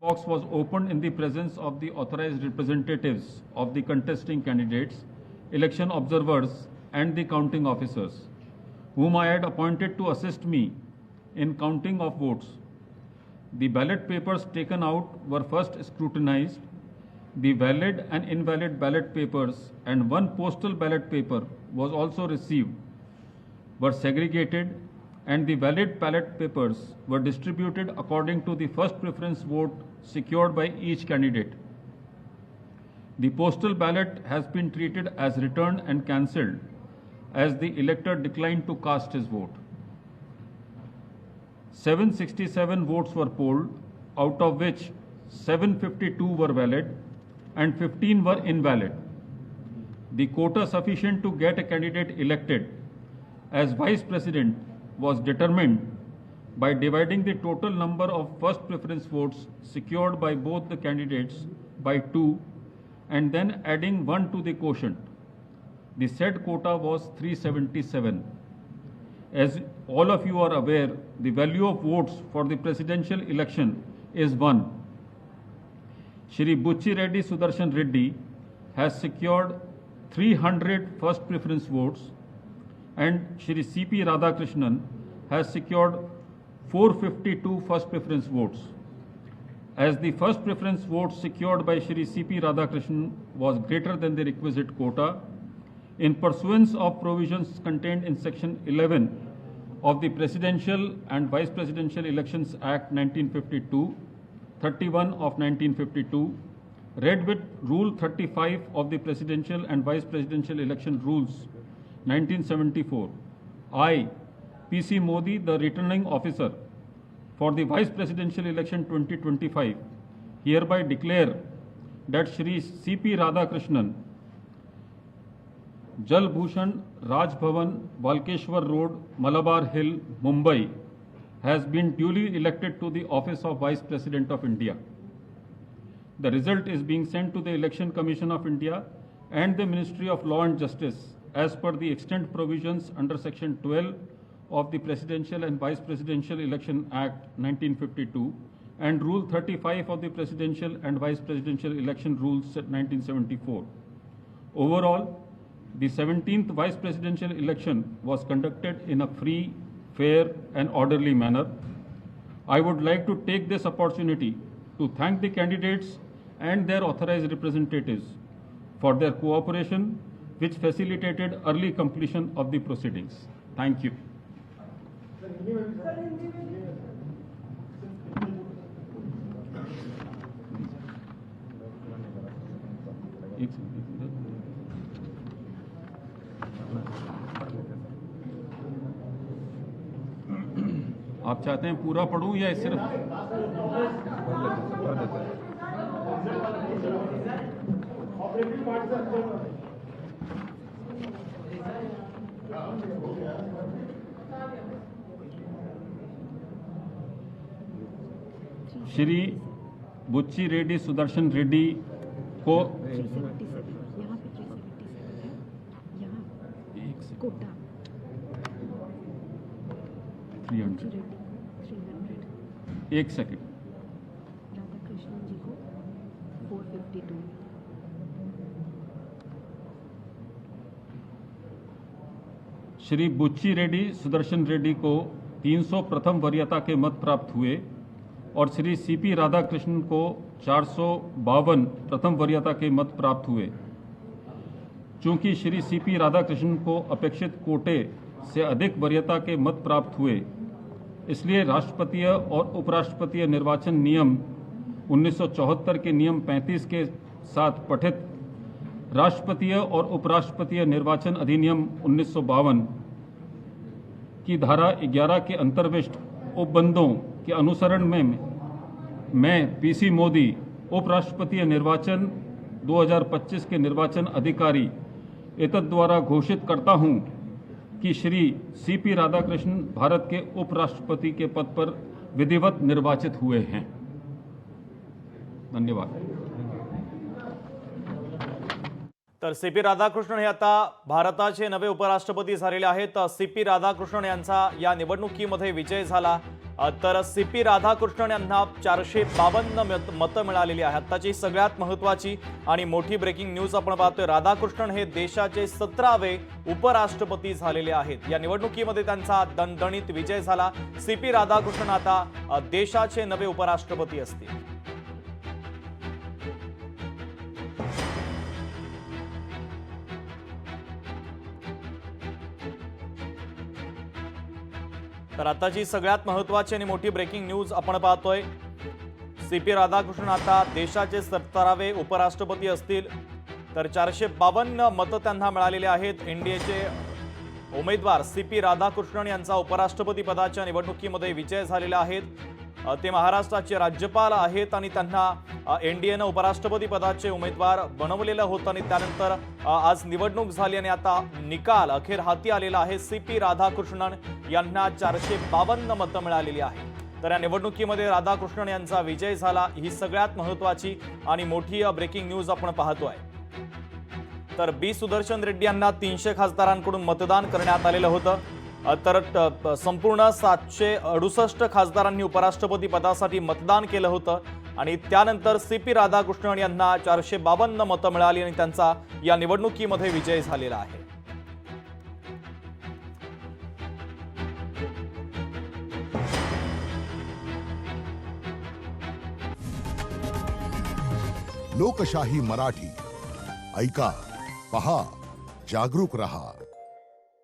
Box was opened in the presence of the authorized representatives of the contesting candidates, election observers, and the counting officers, whom I had appointed to assist me in counting of votes. The ballot papers taken out were first scrutinized. The valid and invalid ballot papers and one postal ballot paper was also received, were segregated, and the valid ballot papers were distributed according to the first preference vote secured by each candidate. The postal ballot has been treated as returned and cancelled as the elector declined to cast his vote. 767 votes were polled, out of which 752 were valid and 15 were invalid. The quota sufficient to get a candidate elected as vice president was determined by dividing the total number of first preference votes secured by both the candidates by 2 and then adding 1 to the quotient. The said quota was 377. As all of you are aware, the value of votes for the presidential election is 1. Shri Bucci Reddy Sudarshan Reddy has secured 300 first preference votes and Shri C.P. Radhakrishnan has secured 452 first preference votes. As the first preference vote secured by Shri C.P. Radhakrishnan was greater than the requisite quota, in pursuance of provisions contained in Section 11 of the Presidential and Vice Presidential Elections Act 1952, 31 of 1952, read with Rule 35 of the Presidential and Vice Presidential Election Rules 1974, I, P.C. Modi, the returning officer for the Vice Presidential Election 2025, hereby declare that Shri C.P. Radhakrishnan, Jal Bhushan Raj Bhavan, Walkeshwar Road, Malabar Hill, Mumbai, has been duly elected to the office of Vice President of India. The result is being sent to the Election Commission of India and the Ministry of Law and Justice as per the extant provisions under Section 12 of the Presidential and Vice Presidential Election Act 1952 and Rule 35 of the Presidential and Vice Presidential Election Rules 1974. Overall, the 17th Vice Presidential election was conducted in a free, fair and orderly manner. I would like to take this opportunity to thank the candidates and their authorized representatives for their cooperation, which facilitated early completion of the proceedings. Thank you. आप चाहते हैं पूरा पढ़ूं या सिर्फ श्री बुच्ची रेड्डी सुदर्शन रेड्डी को 300 एक सेकंड राधाकृष्णन जी को 452 श्री बुच्ची रेड्डी सुदर्शन रेड्डी को 300 प्रथम वरीयता के मत प्राप्त हुए और श्री सीपी राधाकृष्णन को 452 प्रथम वरीयता के मत प्राप्त हुए। चूंकि श्री सीपी राधाकृष्णन को अपेक्षित कोटे से अधिक वरीयता के मत प्राप्त हुए, इसलिए राष्ट्रपतीय और उपराष्ट्रपतीय निर्वाचन नियम 1974 के नियम 35 के साथ पठित राष्ट्रपतीय और उपराष्ट्रपतीय निर्वाचन अधिनियम 1952 की धारा 11 के अंतर्विष्ट उपबंधों के अनुसरण में मैं पीसी मोदी उपराष्ट्रपतीय निर्वाचन 2025 के निर्वाचन अधिकारी एतद द्वारा घोषित करता हूं कि श्री सीपी राधाकृष्णन भारत के उपराष्ट्रपति के पद पर विधिवत निर्वाचित हुए हैं। धन्यवाद। तर सीपी राधाकृष्णन हे आता भारताचे नवे उपराष्ट्रपती झालेले आहेत। सीपी राधाकृष्णन यांचा या निवडणुकीमध्ये विजय झाला। तर CP राधाकृष्णन यांना 452 मतं मिळालेली आहेत. आताची सगळ्यात महत्त्वाची आणि मोठी ब्रेकिंग न्यूज आपण पाहतोय. राधाकृष्णन हे देशाचे 17वे उपराष्ट्रपती झालेले आहेत. या निवडणुकीमध्ये त्यांचा दणदणीत विजय झाला. CP राधाकृष्णन आता देशाचे नवे उपराष्ट्रपती असतील. तर आताची सगळ्यात महत्त्वाची आणि मोठी ब्रेकिंग न्यूज आपण पाहतोय. CP राधाकृष्णन आता देशाचे 17वे उपराष्ट्रपती असतील. तर 452 मतं त्यांना मिळालेले आहेत. एनडीएचे उमेदवार CP राधाकृष्णन यांचा उपराष्ट्रपती पदाच्या निवडणुकीमध्ये विजय झालेला आहे. ते महाराष्ट्राचे राज्यपाल आहेत आणि त्यांना एनडीएनं उपराष्ट्रपती पदाचे उमेदवार बनवलेलं होतं आणि त्यानंतर आज निवडणूक झाली आणि आता निकाल अखेर हाती आलेला आहे. CP राधाकृष्णन यांना 452 मतं मिळालेली आहेत. तर या निवडणुकीमध्ये राधाकृष्णन यांचा विजय झाला. ही सगळ्यात महत्त्वाची आणि मोठी ब्रेकिंग न्यूज आपण पाहतोय. तर बी सुदर्शन रेड्डी यांना 300 खासदारांकडून मतदान करण्यात आलेलं होतं. तर संपूर्ण 768 खासदारांनी उपराष्ट्रपती पदासाठी मतदान केलं होतं आणि त्यानंतर CP राधाकृष्णन यांना 452 मतं मिळाली आणि त्यांचा या निवडणुकीमध्ये विजय झालेला आहे. लोकशाही मराठी ऐका, पहा, जागरूक रहा.